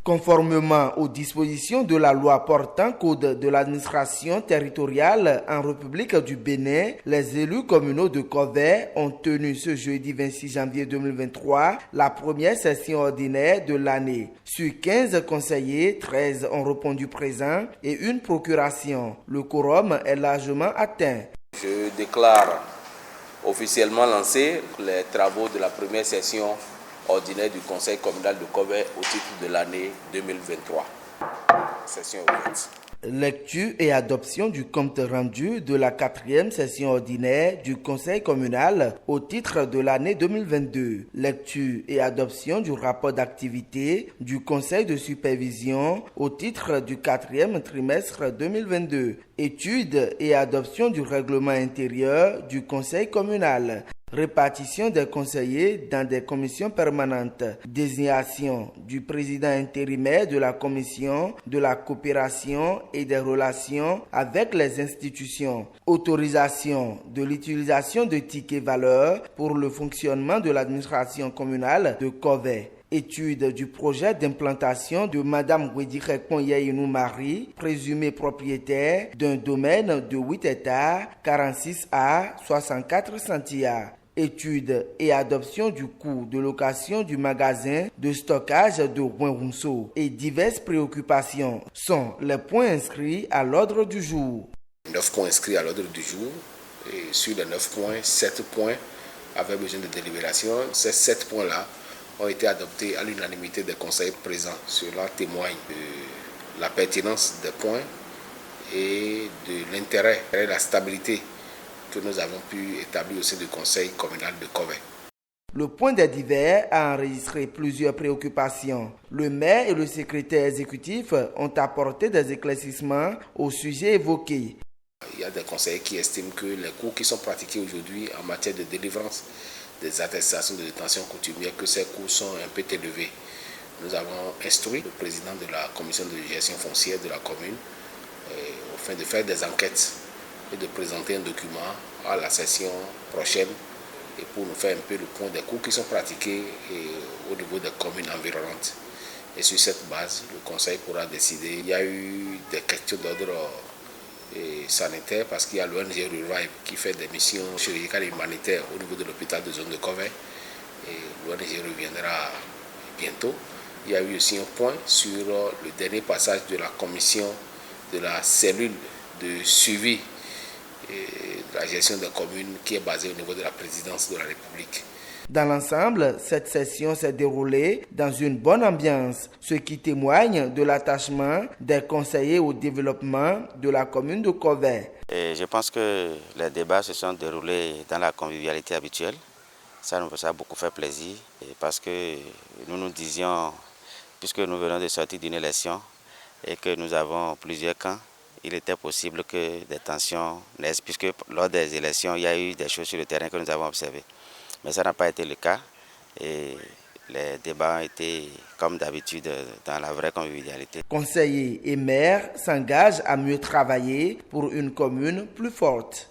Conformément aux dispositions de la loi portant code de l'administration territoriale en République du Bénin, les élus communaux de Kové ont tenu ce jeudi 26 janvier 2023 la première session ordinaire de l'année. Sur 15 conseillers, 13 ont répondu présents et une procuration. Le quorum est largement atteint. Je déclare officiellement lancés les travaux de la première session ordinaire du Conseil communal de Kové au titre de l'année 2023. Session ouverte. Lecture et adoption du compte rendu de la 4e session ordinaire du Conseil communal au titre de l'année 2022. Lecture et adoption du rapport d'activité du Conseil de supervision au titre du 4e trimestre 2022. Étude et adoption du règlement intérieur du Conseil communal. Répartition des conseillers dans des commissions permanentes. Désignation du président intérimaire de la commission de la coopération et des relations avec les institutions. Autorisation de l'utilisation de tickets valeurs pour le fonctionnement de l'administration communale de Kové. Étude du projet d'implantation de Madame Wedikekpon Yainou Marie, présumée propriétaire d'un domaine de 8 hectares, 46 A, 64 centiares. Étude et adoption du coût de location du magasin de stockage de Ouenrounso et diverses préoccupations sont les points inscrits à l'ordre du jour. 9 points inscrits à l'ordre du jour et sur les 9 points, 7 points avaient besoin de délibération. Ces 7 points-là ont été adoptés à l'unanimité des conseillers présents. Cela témoigne de la pertinence des points et de l'intérêt et la stabilité que nous avons pu établir au sein du Conseil communal de Kové. Le point des divers a enregistré plusieurs préoccupations. Le maire et le secrétaire exécutif ont apporté des éclaircissements au sujet évoqué. Il y a des conseillers qui estiment que les coûts qui sont pratiqués aujourd'hui en matière de délivrance des attestations de détention coutumière, que ces coûts sont un peu élevés. Nous avons instruit le président de la commission de gestion foncière de la commune afin de faire des enquêtes et de présenter un document à la session prochaine et pour nous faire un peu le point des coûts qui sont pratiqués au niveau des communes environnantes. Et sur cette base, le conseil pourra décider. Il y a eu des questions d'ordre sanitaire parce qu'il y a l'ONG Revive qui fait des missions chirurgicales et humanitaires au niveau de l'hôpital de zone de Kové. Et l'ONG reviendra bientôt. Il y a eu aussi un point sur le dernier passage de la commission de la cellule de suivi de la gestion des communes qui est basée au niveau de la présidence de la République. Dans l'ensemble, cette session s'est déroulée dans une bonne ambiance, ce qui témoigne de l'attachement des conseillers au développement de la commune de Kové. Je pense que les débats se sont déroulés dans la convivialité habituelle. Ça nous a beaucoup fait plaisir parce que nous nous disions, puisque nous venons de sortir d'une élection et que nous avons plusieurs camps, il était possible que des tensions naissent, puisque lors des élections, il y a eu des choses sur le terrain que nous avons observées. Mais ça n'a pas été le cas et les débats ont été, comme d'habitude, dans la vraie convivialité. Conseillers et maires s'engagent à mieux travailler pour une commune plus forte.